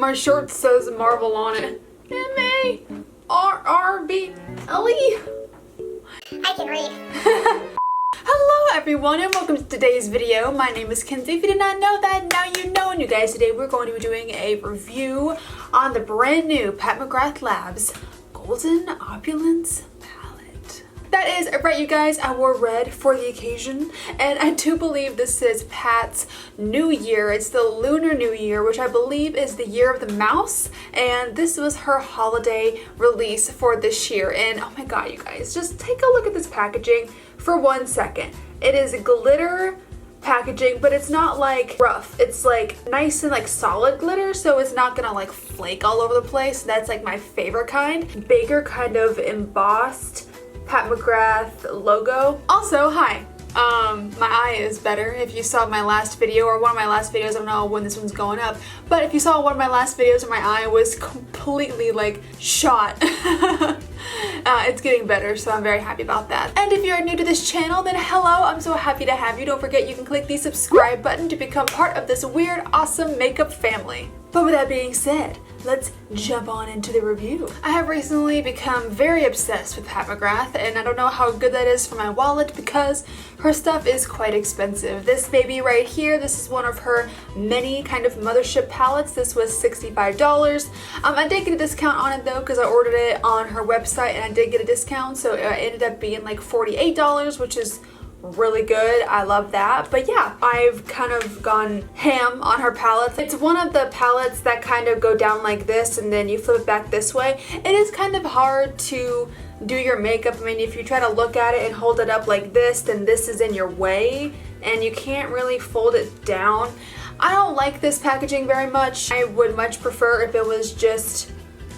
My shirt says Marvel on it. M-A-R-R-B-L-E. I can read. Hello everyone and welcome to today's video. My name is Kenzie. If you did not know that, now you know. And you guys, today we're going to be doing a review on the brand new Pat McGrath Labs Golden Opulence palette. That is right, you guys. I wore red for the occasion, and I do believe this is Pat's new year. It's the Lunar New Year, which I believe is the year of the mouse, and this was her holiday release for this year. And oh my god, you guys, just take a look at this packaging for 1 second. It is glitter packaging, but it's not like rough. It's like nice and like solid glitter, so it's not gonna like flake all over the place. That's like my favorite kind. Bigger kind of embossed Pat McGrath logo. Also, hi. My eye is better. If you saw my last video or one of my last videos, I don't know when this one's going up, but if you saw one of my last videos where my eye was completely like shot, it's getting better, so I'm very happy about that. And if you're new to this channel, then hello, I'm so happy to have you. Don't forget you can click the subscribe button to become part of this weird, awesome makeup family. But with that being said, let's jump on into the review. I have recently become very obsessed with Pat McGrath, and I don't know how good that is for my wallet because her stuff is quite expensive. This baby right here, this is one of her many kind of Mothership palettes. This was $65. I did get a discount on it though because I ordered it on her website and I did get a discount, so it ended up being like $48, which is really good. I love that. But yeah, I've kind of gone ham on her palettes. It's one of the palettes that kind of go down like this and then you flip it back this way. It is kind of hard to do your makeup. I mean, if you try to look at it and hold it up like this, then this is in your way and you can't really fold it down. I don't like this packaging very much. I would much prefer if it was just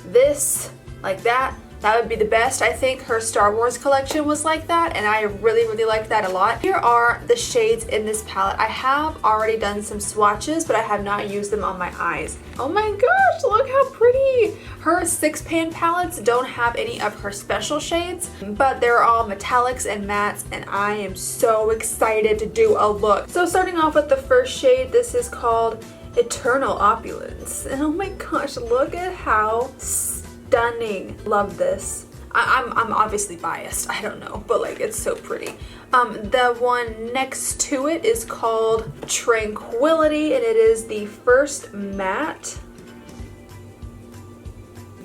this, like that. That would be the best. I think her Star Wars collection was like that, and I really liked that a lot. Here are the shades in this palette. I have already done some swatches, but I have not used them on my eyes. Oh my gosh, look how pretty! Her 6-pan palettes don't have any of her special shades, but they're all metallics and mattes, and I am so excited to do a look. So starting off with the first shade, this is called Eternal Opulence. And oh my gosh, look at how stunning. Love this. I'm obviously biased, I don't know, but like it's so pretty. The one next to it is called Tranquility, and it is the first matte.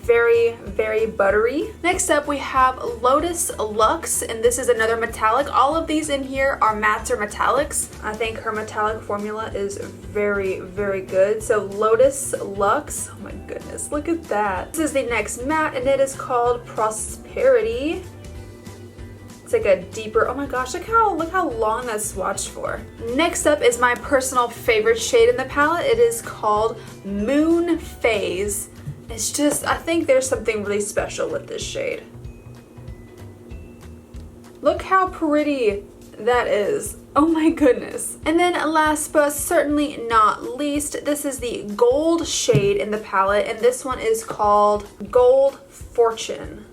Very buttery. Next up we have Lotus Luxe, and this is another metallic. All of these in here are mattes or metallics. I think her metallic formula is very good. So Lotus Luxe, oh my goodness, look at that. This is the next matte, and it is called Prosperity. It's like a deeper, oh my gosh, look how long that's swatched for. Next up is my personal favorite shade in the palette. It is called Moon Phase. It's just, I think there's something really special with this shade. Look how pretty that is. Oh my goodness. And then last but certainly not least, this is the gold shade in the palette, and this one is called Gold Fortune.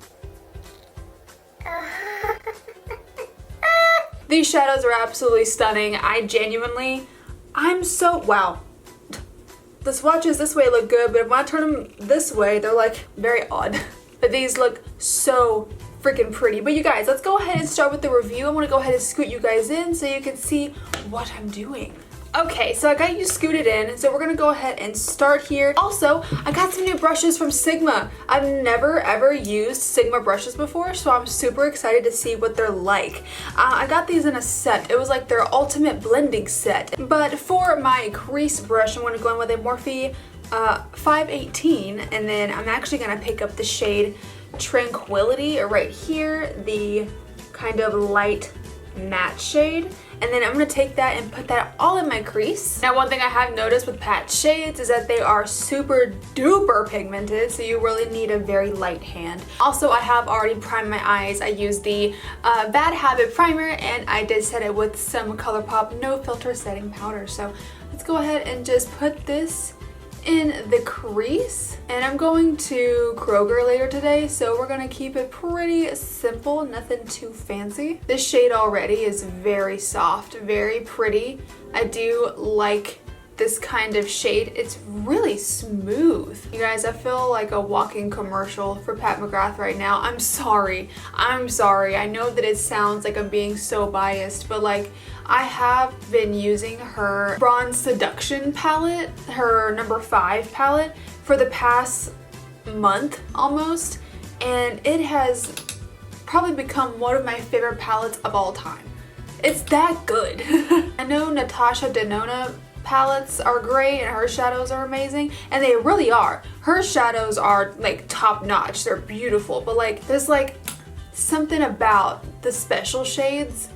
These shadows are absolutely stunning. I'm so, wow. The swatches this way look good, but when I turn them this way, they're like very odd. But these look so freaking pretty. But you guys, let's go ahead and start with the review. I want to go ahead and scoot you guys in so you can see what I'm doing. Okay, so I got you scooted in, so we're gonna go ahead and start here. Also, I got some new brushes from Sigma. I've never ever used Sigma brushes before, so I'm super excited to see what they're like. I got these in a set. It was like their ultimate blending set. But for my crease brush, I'm gonna go in with a Morphe 518, and then I'm actually gonna pick up the shade Tranquility right here, the kind of light matte shade. And then I'm going to take that and put that all in my crease. Now, one thing I have noticed with Pat shades is that they are super duper pigmented, so you really need a very light hand. Also, I have already primed my eyes. I used the Bad Habit primer, and I did set it with some Colourpop No Filter setting powder. So let's go ahead and just put this in the crease. And I'm going to Kroger later today, so we're gonna keep it pretty simple, nothing too fancy. This shade already is very soft, very pretty. I do like this kind of shade. It's really smooth. You guys, I feel like a walking commercial for Pat McGrath right now. I'm sorry. I know that it sounds like I'm being so biased, but like I have been using her Bronze Seduction palette, her number 5 palette, for the past month almost, and it has probably become one of my favorite palettes of all time. It's that good. I know Natasha Denona palettes are great and her shadows are amazing, and they really are. Her shadows are like top notch, they're beautiful, but like there's like something about the special shades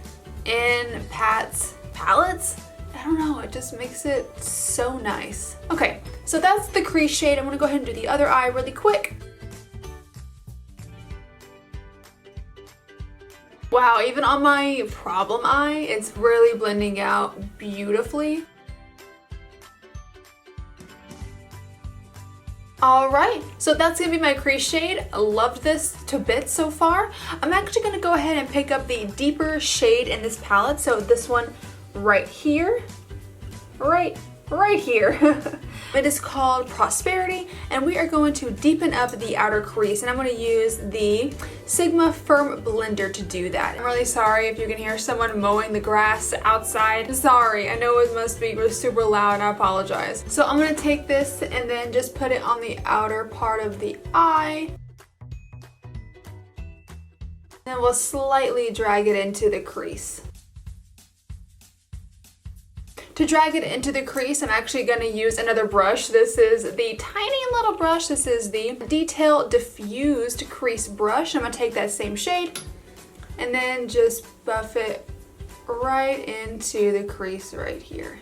in Pat's palettes. I don't know, it just makes it so nice. Okay, so that's the crease shade. I'm gonna go ahead and do the other eye really quick. Wow, even on my problem eye, it's really blending out beautifully. Alright, so that's going to be my crease shade. I loved this to bits so far. I'm actually going to go ahead and pick up the deeper shade in this palette. So this one right here, right here. It is called Prosperity, and we are going to deepen up the outer crease, and I'm going to use the Sigma Firm Blender to do that. I'm really sorry if you can hear someone mowing the grass outside. Sorry, I know it must be super loud, and I apologize. So I'm going to take this and then just put it on the outer part of the eye. And we'll slightly drag it into the crease. To drag it into the crease, I'm actually going to use another brush. This is the tiny little brush. This is the Detail Diffused Crease Brush. I'm going to take that same shade and then just buff it right into the crease right here.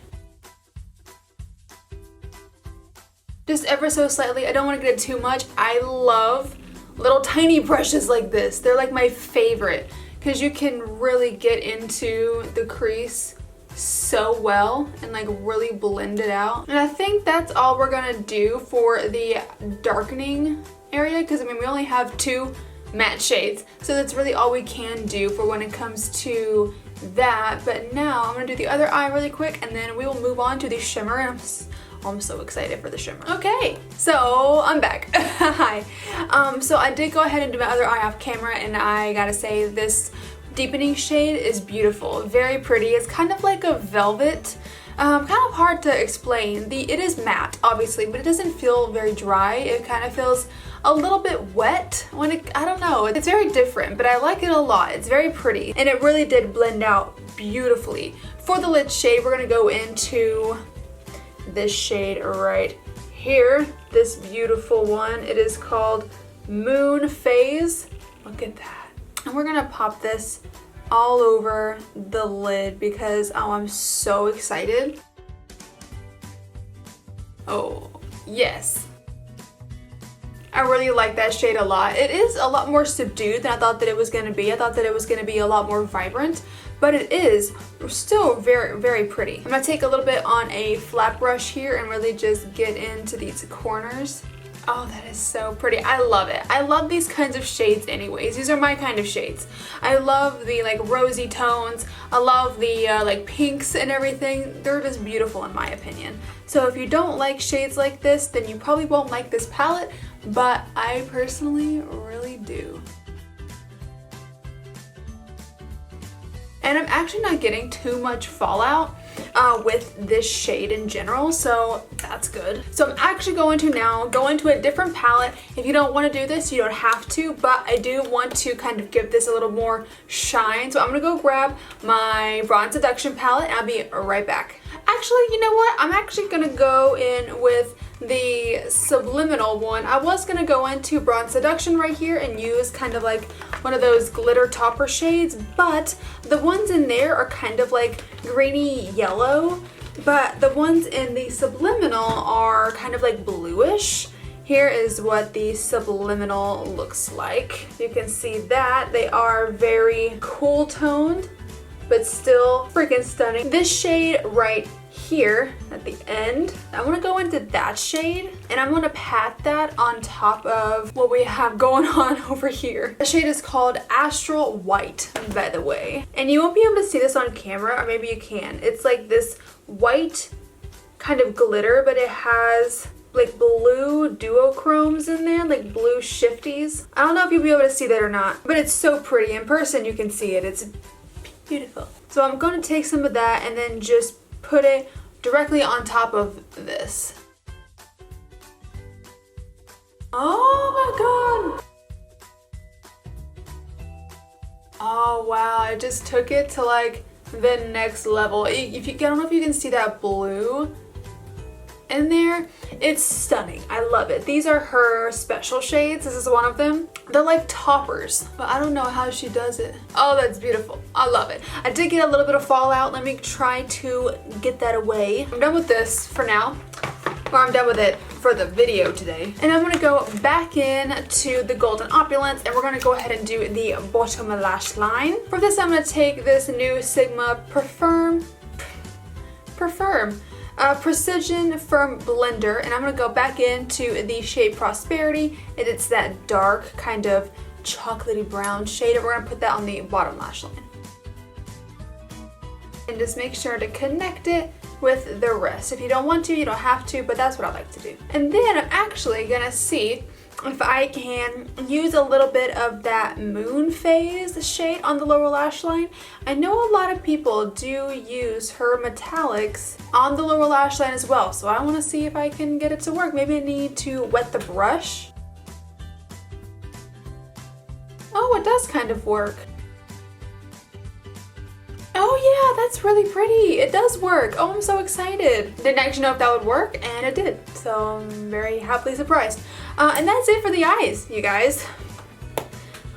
Just ever so slightly. I don't want to get it too much. I love little tiny brushes like this. They're like my favorite because you can really get into the crease so well and like really blend it out. And I think that's all we're gonna do for the darkening area, because I mean we only have 2 matte shades, so that's really all we can do for when it comes to that. But now I'm gonna do the other eye really quick, and then we will move on to the shimmer. And I'm so excited for the shimmer. Okay, so I'm back. Hi. So I did go ahead and do my other eye off camera, and I gotta say this deepening shade is beautiful, very pretty. It's kind of like a velvet, kind of hard to explain. It is matte, obviously, but it doesn't feel very dry. It kind of feels a little bit wet when I don't know. It's very different, but I like it a lot. It's very pretty, and it really did blend out beautifully. For the lid shade, we're gonna go into this shade right here, this beautiful one. It is called Moon Phase. Look at that. And we're gonna pop this all over the lid because I'm so excited. Oh, yes. I really like that shade a lot. It is a lot more subdued than I thought that it was gonna be. I thought that it was gonna be a lot more vibrant, but it is still very, very pretty. I'm gonna take a little bit on a flat brush here and really just get into these corners. Oh, that is so pretty. I love it. I love these kinds of shades anyways. These are my kind of shades. I love the like rosy tones. I love the like pinks and everything. They're just beautiful in my opinion. So if you don't like shades like this, then you probably won't like this palette, but I personally really do. And I'm actually not getting too much fallout with this shade in general, so that's good. So I'm actually going to now go into a different palette. If you don't want to do this, you don't have to, but I do want to kind of give this a little more shine. So I'm gonna go grab my Bronze Seduction palette, and I'll be right back. Actually, you know what? I'm actually gonna go in with the Subliminal one. I was gonna go into Bronze Seduction right here and use kind of like one of those glitter topper shades, but the ones in there are kind of like greeny yellow, but the ones in the Subliminal are kind of like bluish. Here is what the Subliminal looks like. You can see that they are very cool toned, but still freaking stunning. This shade right here at the end, I want to go into that shade, and I'm going to pat that on top of what we have going on over here. The shade is called Astral White, by the way, and you won't be able to see this on camera, or maybe you can. It's like this white kind of glitter, but it has like blue duochromes in there, like blue shifties. I don't know if you'll be able to see that or not, but it's so pretty. In person you can see it. It's beautiful. So I'm going to take some of that and then just put it directly on top of this. Oh my god! Oh wow, I just took it to like the next level. I don't know if you can see that blue in there. It's stunning. I love it. These are her special shades. This is one of them. They're like toppers, but I don't know how she does it. Oh, that's beautiful. I love it. I did get a little bit of fallout. Let me try to get that away. I'm done with this for now, or I'm done with it for the video today. And I'm gonna go back in to the Golden Opulence, and we're gonna go ahead and do the bottom lash line. For this, I'm gonna take this new Sigma Precision Firm Blender, and I'm going to go back into the shade Prosperity, and it's that dark kind of chocolatey brown shade, and we're going to put that on the bottom lash line. And just make sure to connect it with the rest. If you don't want to, you don't have to, but that's what I like to do. And then I'm actually going to see if I can use a little bit of that Moon Phase shade on the lower lash line. I know a lot of people do use her metallics on the lower lash line as well, so I want to see if I can get it to work. Maybe I need to wet the brush. Oh, it does kind of work. Oh yeah, that's really pretty. It does work. Oh, I'm so excited. Didn't actually know if that would work, and it did. So I'm very happily surprised. And that's it for the eyes, you guys.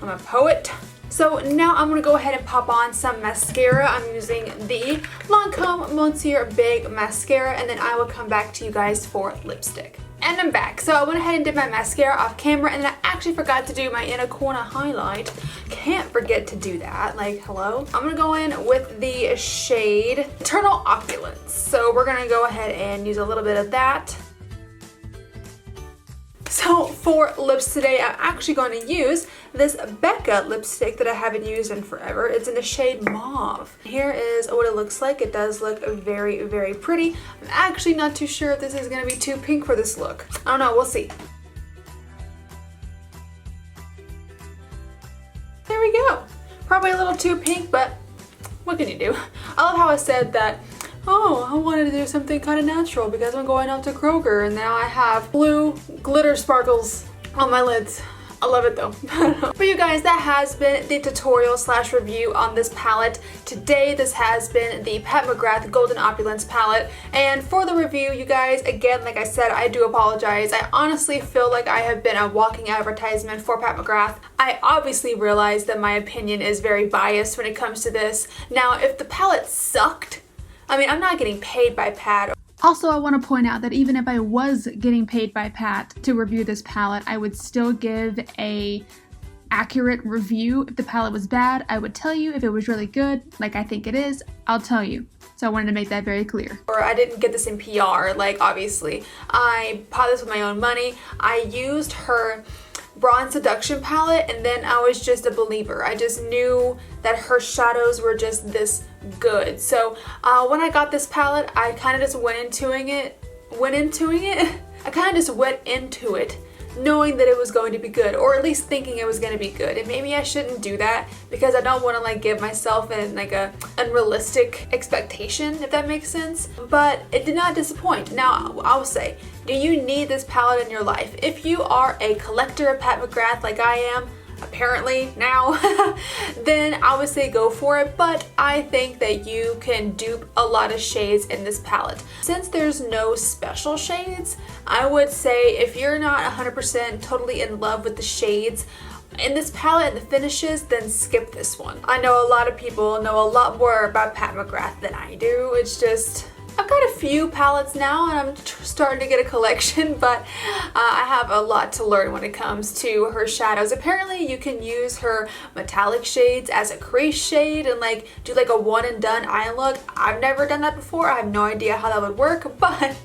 I'm a poet. So now I'm gonna go ahead and pop on some mascara. I'm using the Lancome Monsieur Big Mascara, and then I will come back to you guys for lipstick. And I'm back. So I went ahead and did my mascara off camera, and then I actually forgot to do my inner corner highlight. Can't forget to do that, like hello. I'm gonna go in with the shade Eternal Opulence. So we're gonna go ahead and use a little bit of that. So for lips today, I'm actually going to use this Becca lipstick that I haven't used in forever. It's in the shade Mauve. Here is what it looks like. It does look very, very pretty. I'm actually not too sure if this is going to be too pink for this look. I don't know, we'll see. There we go. Probably a little too pink, but what can you do? I love how I said that, oh, I wanted to do something kind of natural because I'm going out to Kroger and now I have blue glitter sparkles on my lids. I love it though. But you guys, that has been the tutorial / review on this palette. Today, this has been the Pat McGrath Golden Opulence palette. And for the review, you guys, again, like I said, I do apologize. I honestly feel like I have been a walking advertisement for Pat McGrath. I obviously realize that my opinion is very biased when it comes to this. Now, if the palette sucked, I mean, I'm not getting paid by Pat. Also, I want to point out that even if I was getting paid by Pat to review this palette, I would still give a accurate review. If the palette was bad, I would tell you. If it was really good, like I think it is, I'll tell you. So I wanted to make that very clear. Or I didn't get this in PR, like obviously. I bought this with my own money. I used her Bronze Seduction palette, and then I was just a believer. I just knew that her shadows were just this good. So when I got this palette, I kind of just went into it knowing that it was going to be good, or at least thinking it was going to be good. And maybe I shouldn't do that because I don't want to like give myself in like a unrealistic expectation, if that makes sense. But it did not disappoint. Now I'll say, do you need this palette in your life? If you are a collector of Pat McGrath like I am, apparently now, then I would say go for it, but I think that you can dupe a lot of shades in this palette. Since there's no special shades, I would say if you're not 100% totally in love with the shades in this palette and the finishes, then skip this one. I know a lot of people know a lot more about Pat McGrath than I do. It's just, I've got a few palettes now and I'm starting to get a collection, but I have a lot to learn when it comes to her shadows. Apparently you can use her metallic shades as a crease shade and like do like a one and done eye look. I've never done that before. I have no idea how that would work, but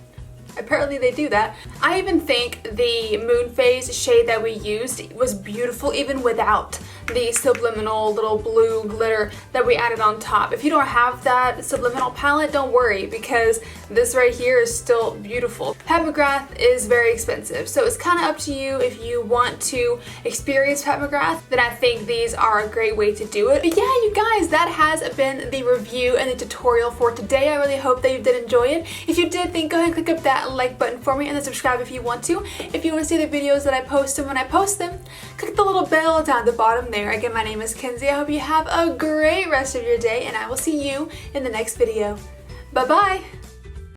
apparently they do that. I even think the Moon Phase shade that we used was beautiful even without the Subliminal little blue glitter that we added on top. If you don't have that Subliminal palette, don't worry, because this right here is still beautiful. Pat McGrath is very expensive, so it's kind of up to you. If you want to experience Pat McGrath, then I think these are a great way to do it. But yeah, you guys, that has been the review and the tutorial for today. I really hope that you did enjoy it. If you did, then go ahead and click up that like button for me and then subscribe if you want to. If you want to see the videos that I post and when I post them, click the little bell down at the bottom there. Again, my name is Kenzie. I hope you have a great rest of your day, and I will see you in the next video. Bye-bye!